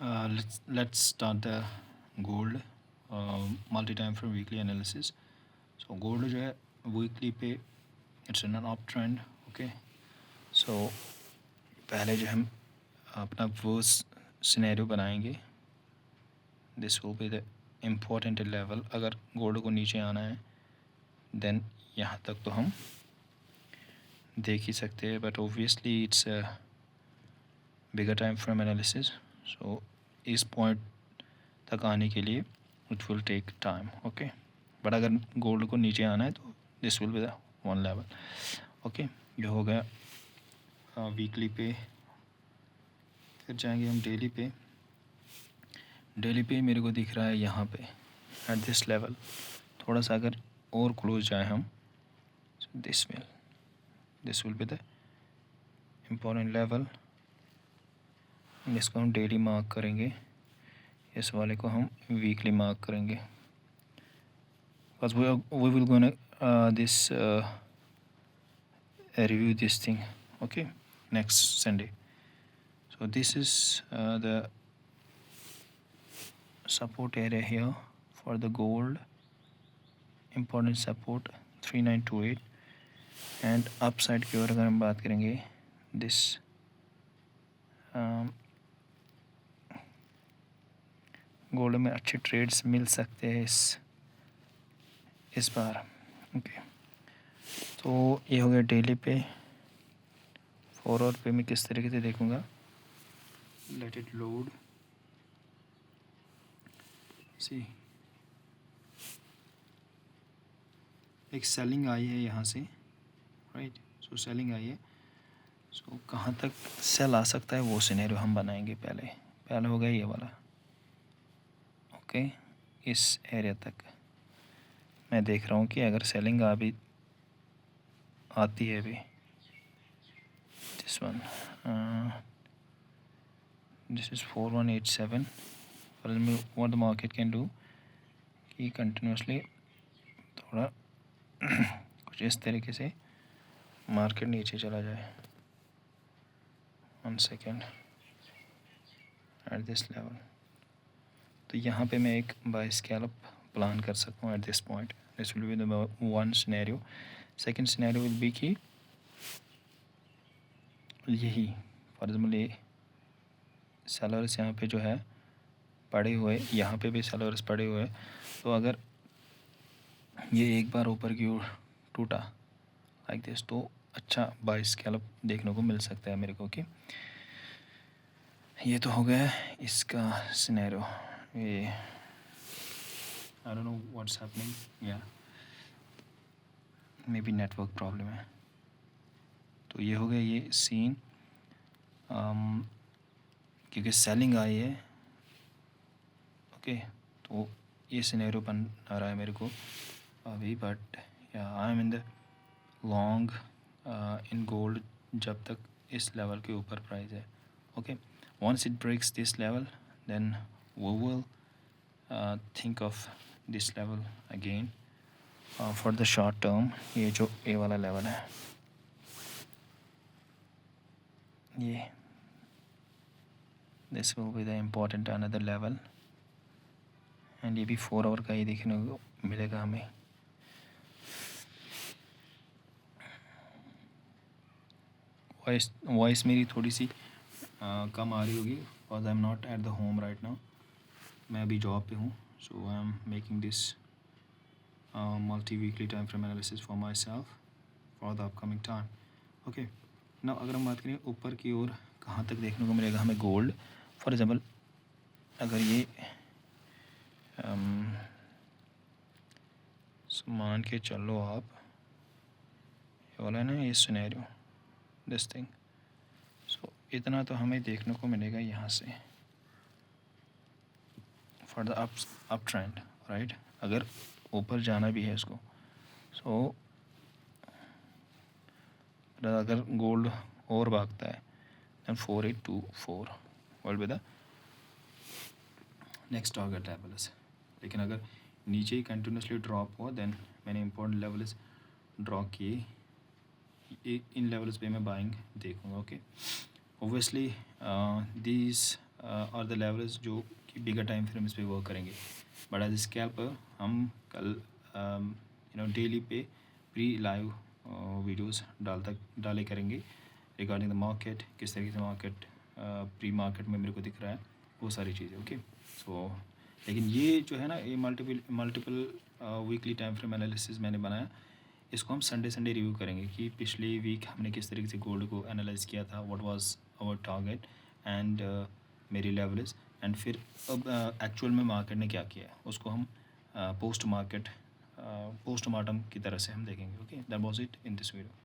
Let's start the gold multi-time frame weekly analysis. So gold जो है weekly पे it's an up trend. Okay, so पहले जो हम अपना वर्स्ट सिनेरियो बनाएंगे. This will be the important level. अगर गोल्ड को नीचे आना है देन यहाँ तक तो हम देख ही सकते हैं, but obviously it's bigger time frame analysis. So इस पॉइंट तक आने के लिए it will take time. Okay, but अगर गोल्ड को नीचे आना है तो this will be the one level. Okay, ये हो गया वीकली पे. फिर जाएंगे हम डेली पे. डेली पे मेरे को दिख रहा है यहाँ पे एट दिस लेवल. थोड़ा सा अगर और क्लोज जाए हम, this will be the important level. इसको हम डेली मार्क करेंगे, इस वाले को हम वीकली मार्क करेंगे. बस we will gonna this review this thing, okay, next Sunday. So this is the support area here for the gold. Important support 3928. and upside की ओर अगर हम बात करेंगे, this गोल्ड में अच्छे ट्रेड्स मिल सकते हैं इस बार. ओके, तो ये हो गया डेली पे. 4 आवर पे मैं किस तरीके से देखूंगा. Let it load. सी, एक सेलिंग आई है यहाँ से, राइट. सो सेलिंग आई है. सो कहाँ तक सेल आ सकता है वो सिनेरियो हम बनाएंगे. पहले हो गया ये वाला. ओके, इस एरिया तक मैं देख रहा हूँ कि अगर सेलिंग आती है भी, this one, this is 4187. What the market can do कि कंटिन्यूसली थोड़ा कुछ इस तरीके से मार्केट नीचे चला जाए. 1 सेकेंड एट दिस लेवल. तो यहाँ पे मैं एक बाय स्कैल्प प्लान कर सकता हूँ at this point. This will be the one scenario. Second scenario will be कि यही फॉर एग्जाम्पल ये सेलर्स यहाँ पे जो है पड़े हुए, यहाँ पे भी सेलर्स पड़े हुए. तो अगर ये एक बार ऊपर की ओर टूटा लाइक दिस तो अच्छा बाय स्कैल्प देखने को मिल सकता है मेरे को. कि ये तो हो गया इसका सिनेरियो. ये I don't know what's happening, या मे बी नेटवर्क प्रॉब्लम है. तो ये हो गया ये सीन. क्योंकि सेलिंग आई है. ओके, तो ये सिनेरियो बन आ रहा है मेरे को अभी. बट या I am in the long in gold जब तक इस लेवल के ऊपर प्राइस है. Okay, once it breaks this level then we will think of this level again for the short term. ये जो ए वाला लेवल है, ये this will be the important another level. and ये भी 4 आवर का ही देखने को मिलेगा हमें. वॉइस मेरी थोड़ी सी कम आ रही होगी because I am not at the home right now. मैं अभी जॉब पे हूँ. So I am making this multi weekly time frame analysis for myself for the upcoming time. Okay, ना अगर हम बात करें ऊपर की ओर कहाँ तक देखने को मिलेगा हमें गोल्ड. फॉर एग्जाम्पल अगर ये मान के चलो आप, ये वाला है ना ये सिनेरियो, दिस थिंग. सो इतना तो हमें देखने को मिलेगा यहाँ से for the up trend, right. अगर ऊपर जाना भी है इसको, सो अगर गोल्ड और भागता है then 4824 will be the next target levels. लेकिन अगर नीचे ही कंटिन्यूसली ड्रॉप हुआ देन मैंने इंपॉर्टेंट लेवल्स ड्रॉ किए. इन लेवल्स पे मैं बाइंग देखूँगा. ओके, obviously these और द लेवल्स जो कि बिगर टाइम फ्रेम्स पे वर्क करेंगे। बट एज स्कैल्पर हम कल डेली पे प्री लाइव वीडियोस डाले करेंगे रिगार्डिंग द मार्केट, किस तरीके से मार्केट प्री मार्केट में मेरे को दिख रहा है, वो सारी चीज़ें। ओके, सो लेकिन ये जो है ना, ये multiple weekly time frame analysis मैंने बनाया, इसको हम संडे रिव्यू करेंगे कि पिछले वीक हमने किस तरीके से गोल्ड को एनालाइज किया था, what was our target and मेरी लेवल्स, एंड फिर अब एक्चुअल में मार्केट ने क्या किया है उसको हम पोस्टमार्टम की तरह से हम देखेंगे। Okay, that was it in this video.